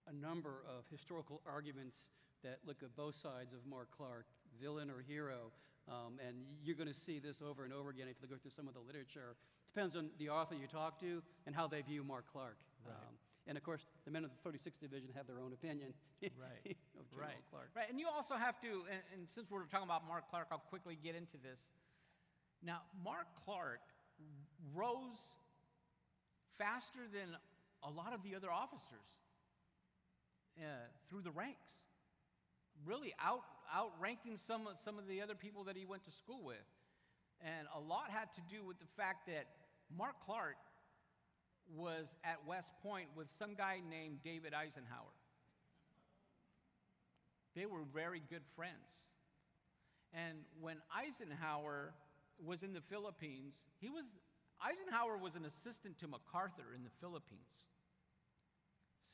a number of historical arguments that look at both sides of Mark Clark, villain or hero, and you're going to see this over and over again if you go through some of the literature. Depends on the author you talk to and how they view Mark Clark. Right. And of course, the men of the 36th Division have their own opinion Right. of General Clark. Right, and you also have to, and since we're talking about Mark Clark, I'll quickly get into this. Now, Mark Clark rose faster than a lot of the other officers through the ranks, really outranking some of the other people that he went to school with. And a lot had to do with the fact that Mark Clark was at West Point with some guy named David Eisenhower. They were very good friends. And when Eisenhower was in the Philippines, Eisenhower was an assistant to MacArthur in the Philippines.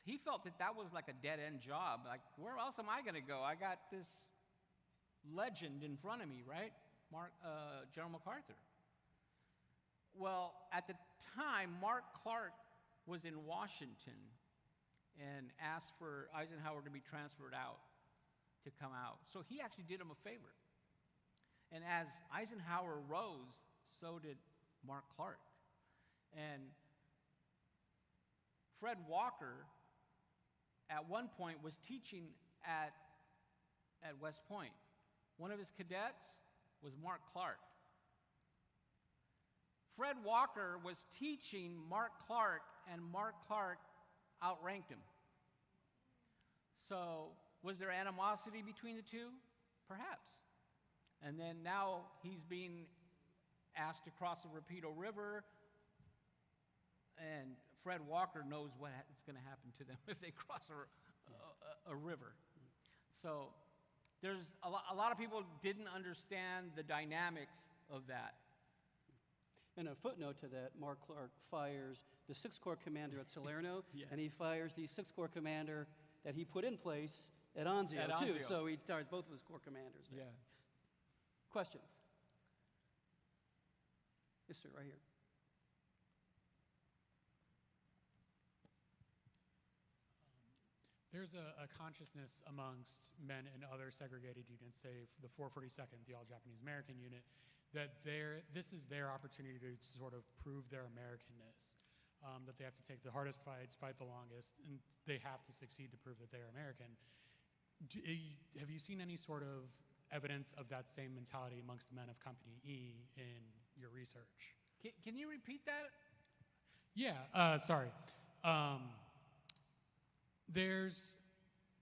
He felt that that was like a dead-end job. Like, where else am I going to go? I got this legend in front of me, right? General MacArthur. Well, at the time, Mark Clark was in Washington and asked for Eisenhower to be transferred out, to come out. So he actually did him a favor. And as Eisenhower rose, so did Mark Clark. And Fred Walker, at one point, was teaching at West Point. One of his cadets was Mark Clark. Fred Walker was teaching Mark Clark, and Mark Clark outranked him. So, was there animosity between the two? Perhaps. And then now he's being asked to cross the Rapido River, and Fred Walker knows what is going to happen to them if they cross a river. So, there's a lot of people didn't understand the dynamics of that. And a footnote to that, Mark Clark fires the 6th Corps commander at Salerno, Yeah. and he fires the 6th Corps commander that he put in place at Anzio, too. Anzio. So he fires both of his corps commanders there. Questions? Yes, sir, right here. There's a consciousness amongst men in other segregated units, say the 442nd, the All-Japanese American unit, that this is their opportunity to sort of prove their Americanness, that they have to take the hardest fights, fight the longest, and they have to succeed to prove that they're American. Have you seen any sort of evidence of that same mentality amongst the men of Company E in your research? Can you repeat that? Yeah, sorry. There's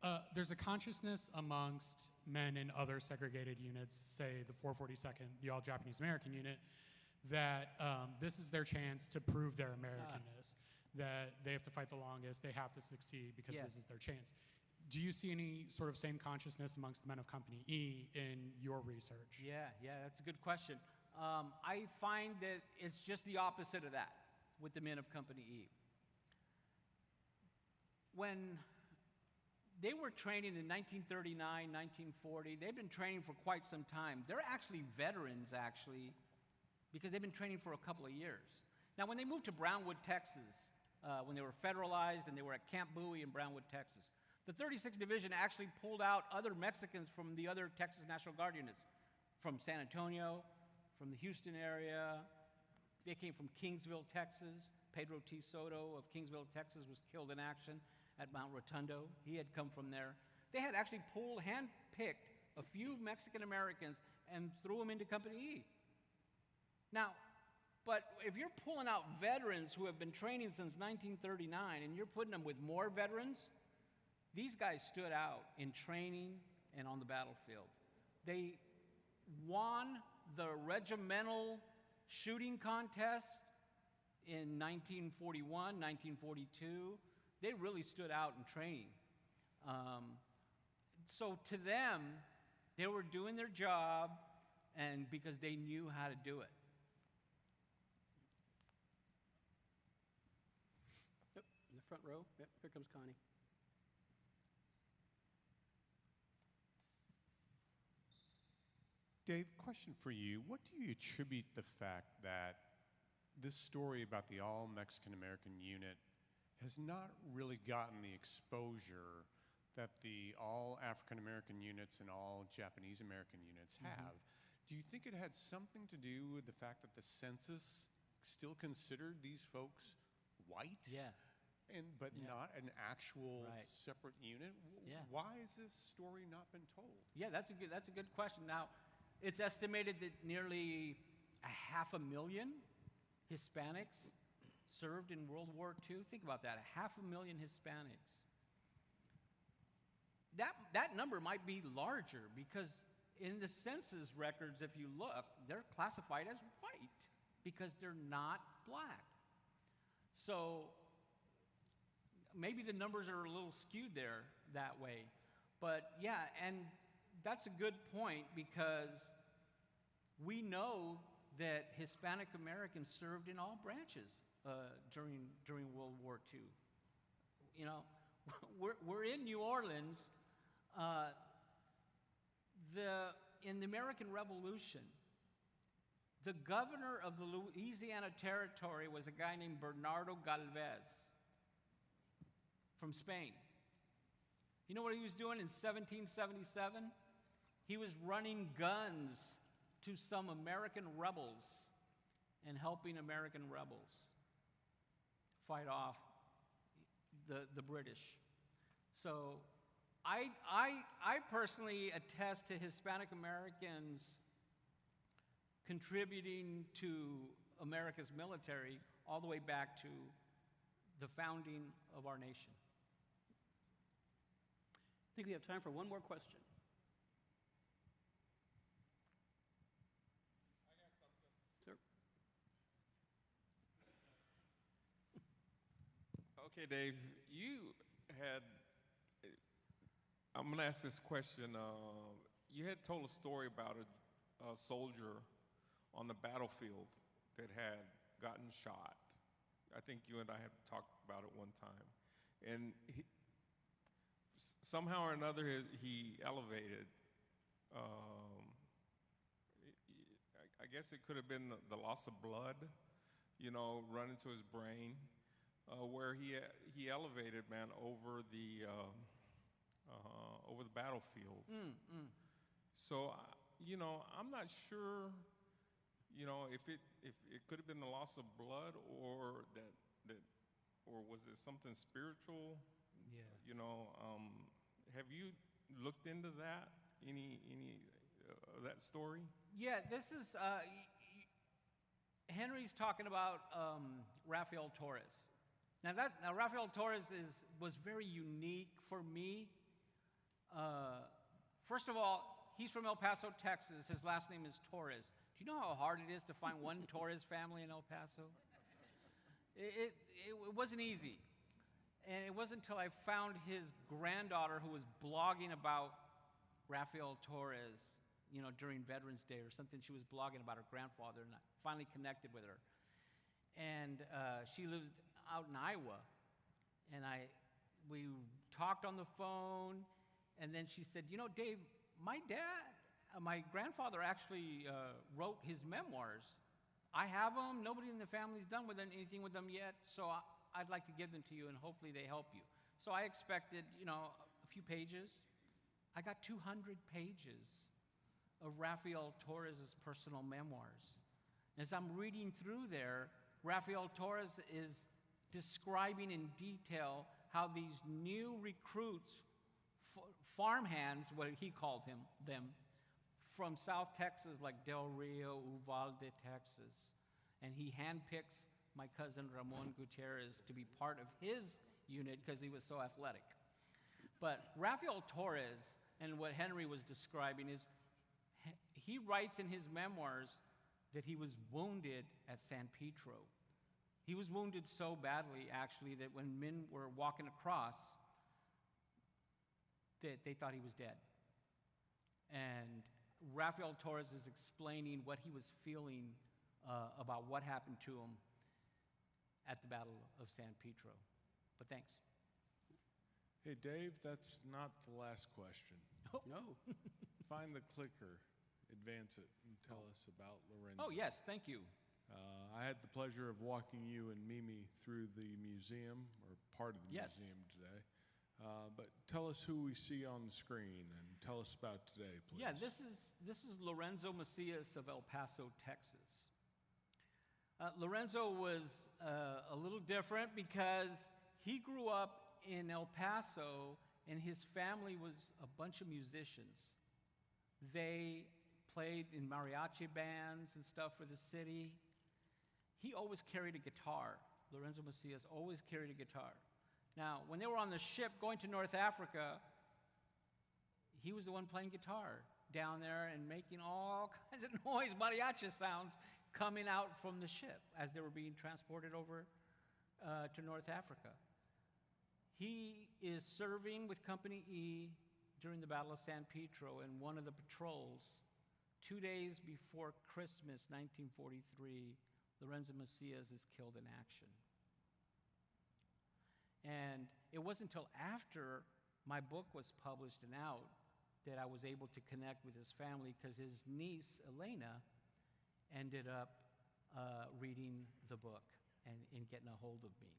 a consciousness amongst men in other segregated units, say the 442nd, the All-Japanese American unit, that this is their chance to prove their Americanness, that they have to fight the longest, they have to succeed because this is their chance. Do you see any sort of same consciousness amongst the men of Company E in your research? Yeah, that's a good question. I find that it's just the opposite of that with the men of Company E. When they were training in 1939, 1940, they've been training for quite some time. They're actually veterans, because they've been training for a couple of years. Now, when they moved to Brownwood, Texas, when they were federalized and they were at Camp Bowie in Brownwood, Texas, the 36th Division actually pulled out other Mexicans from the other Texas National Guard units, from San Antonio, from the Houston area. They came from Kingsville, Texas. Pedro T. Soto of Kingsville, Texas was killed in action at Mount Rotundo. He had come from there. They had actually handpicked a few Mexican Americans and threw them into Company E. Now, but if you're pulling out veterans who have been training since 1939 and you're putting them with more veterans, these guys stood out in training and on the battlefield. They won the regimental shooting contest in 1941, 1942. They really stood out in training. So to them, They were doing their job, and because they knew how to do it. Yep, in the front row. Yep, here comes Connie. Dave, question for you. What do you attribute the fact that this story about the all Mexican American unit has not really gotten the exposure that the all African American units and all Japanese American units have? Do you think it had something to do with the fact that the census still considered these folks white? Yeah. But not an actual Right. separate unit? Yeah. Why has this story not been told? Yeah, that's a good question. Now, it's estimated that nearly 500,000 Hispanics served in World War II. Think about that, 500,000 Hispanics. That number might be larger because in the census records, if you look, they're classified as white because they're not black. So maybe the numbers are a little skewed there that way. But yeah, and that's a good point because we know that Hispanic Americans served in all branches during World War II. You know, we're in New Orleans. In the American Revolution, the governor of the Louisiana Territory was a guy named Bernardo Galvez from Spain. You know what he was doing in 1777? He was running guns to some American rebels and helping American rebels fight off the British. So I personally attest to Hispanic Americans contributing to America's military all the way back to the founding of our nation. I think we have time for one more question. Sir? Okay, Dave, I'm going to ask this question. You had told a story about a soldier on the battlefield that had gotten shot. I think you and I had talked about it one time. And somehow or another, he elevated. I guess it could have been the loss of blood, running to his brain, where he elevated, man, over the battlefield. So, I'm not sure, if it could have been the loss of blood or or was it something spiritual? Yeah. Have you looked into that? Any of that story? Yeah, this is, Henry's talking about Rafael Torres. Now Rafael Torres was very unique for me. First of all, he's from El Paso, Texas. His last name is Torres. Do you know how hard it is to find one Torres family in El Paso? It wasn't easy. And it wasn't until I found his granddaughter who was blogging about Rafael Torres, during Veterans Day or something. She was blogging about her grandfather, and I finally connected with her. And she lives out in Iowa. And we talked on the phone, and then she said, Dave, my grandfather actually wrote his memoirs. I have them. Nobody in the family's done anything with them yet, so I'd like to give them to you, and hopefully they help you. So I expected, a few pages. I got 200 pages of Rafael Torres' personal memoirs. As I'm reading through there, Rafael Torres is describing in detail how these new recruits, farmhands, what he called them, from South Texas, like Del Rio, Uvalde, Texas, and he handpicks my cousin Ramon Gutierrez to be part of his unit because he was so athletic. But Rafael Torres, and what Henry was describing, is he writes in his memoirs that he was wounded at San Pedro. He was wounded so badly, actually, that when men were walking across, they thought he was dead. And Rafael Torres is explaining what he was feeling about what happened to him at the Battle of San Pedro. But thanks. Hey, Dave, that's not the last question. No. Find the clicker, advance it, and tell us about Lorenzo. Oh, yes, thank you. I had the pleasure of walking you and Mimi through the museum, or part of the Yes. museum today. But tell us who we see on the screen, and tell us about today, please. Yeah, this is Lorenzo Macias of El Paso, Texas. Lorenzo was a little different because he grew up in El Paso, and his family was a bunch of musicians. They played in mariachi bands and stuff for the city. He always carried a guitar. Lorenzo Macias always carried a guitar. Now, when they were on the ship going to North Africa, he was the one playing guitar down there and making all kinds of noise, mariachi sounds, coming out from the ship as they were being transported over to North Africa. He is serving with Company E during the Battle of San Pedro in one of the patrols. 2 days before Christmas, 1943, Lorenzo Macias is killed in action. And it wasn't until after my book was published and out that I was able to connect with his family, because his niece, Elena, ended up reading the book and getting a hold of me.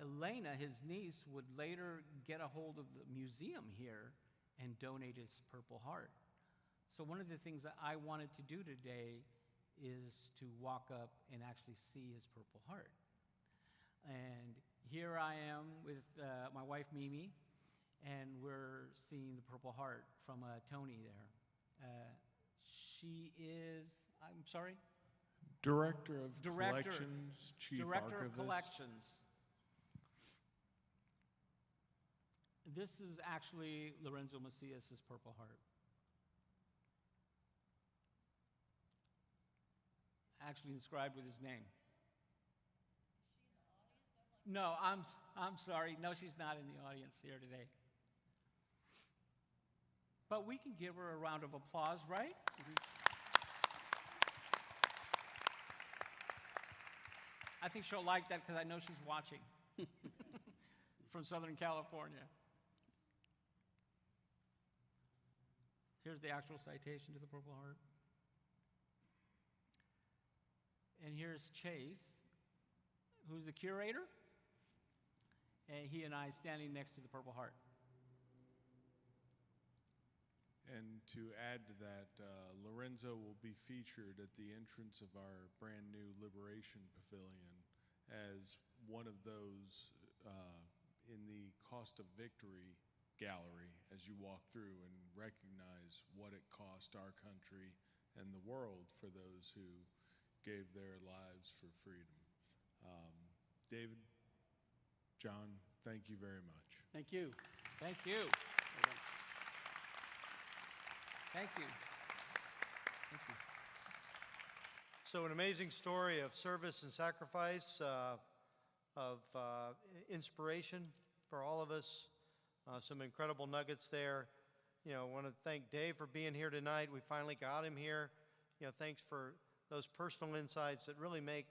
Elena, his niece, would later get a hold of the museum here and donate his Purple Heart. So one of the things that I wanted to do today is to walk up and actually see his Purple Heart. And here I am with my wife, Mimi, and we're seeing the Purple Heart from Tony there. She is, I'm sorry? Director of Director- Collections, Chief Director Archivist. of Collections. This is actually Lorenzo Macias' Purple Heart. Actually inscribed with his name. No, I'm sorry. No, she's not in the audience here today. But we can give her a round of applause, right? I think she'll like that because I know she's watching from Southern California. Here's the actual citation to the Purple Heart. And here's Chase, who's the curator, and he and I standing next to the Purple Heart. And to add to that, Lorenzo will be featured at the entrance of our brand new Liberation Pavilion as one of those in the Cost of Victory gallery as you walk through and recognize what it cost our country and the world for those who gave their lives for freedom. David, John, thank you very much. Thank you. Thank you. Thank you. Thank you. So an amazing story of service and sacrifice, of inspiration for all of us. Some incredible nuggets there. You know, I want to thank Dave for being here tonight. We finally got him here. You know, thanks for those personal insights that really make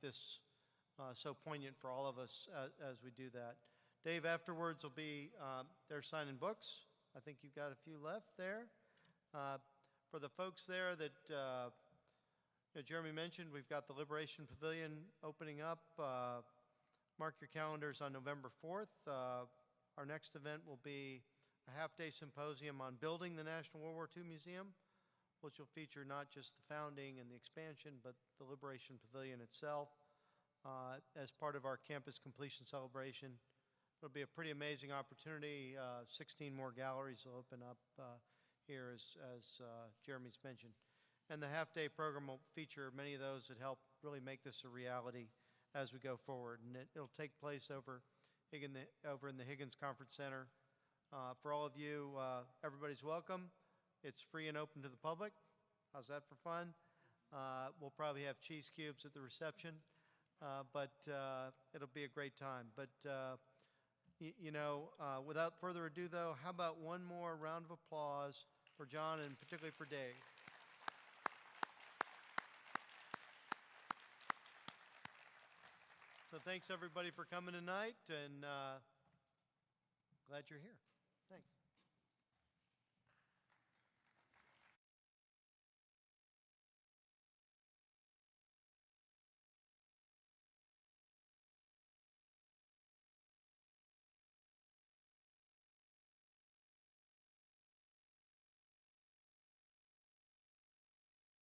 this so poignant for all of us as we do that. Dave afterwards will be there signing books. I think you've got a few left there. For the folks there that Jeremy mentioned, we've got the Liberation Pavilion opening up. Mark your calendars on November 4th. Our next event will be a half-day symposium on building the National World War II Museum, which will feature not just the founding and the expansion, but the Liberation Pavilion itself as part of our campus completion celebration. It'll be a pretty amazing opportunity. 16 more galleries will open up here, as Jeremy's mentioned. And the half-day program will feature many of those that help really make this a reality as we go forward. And it'll take place over in the Higgins Conference Center. For all of you, everybody's welcome. It's free and open to the public. How's that for fun? We'll probably have cheese cubes at the reception, but it'll be a great time. But Without further ado, though, how about one more round of applause for John and particularly for Dave? So thanks, everybody, for coming tonight, and glad you're here.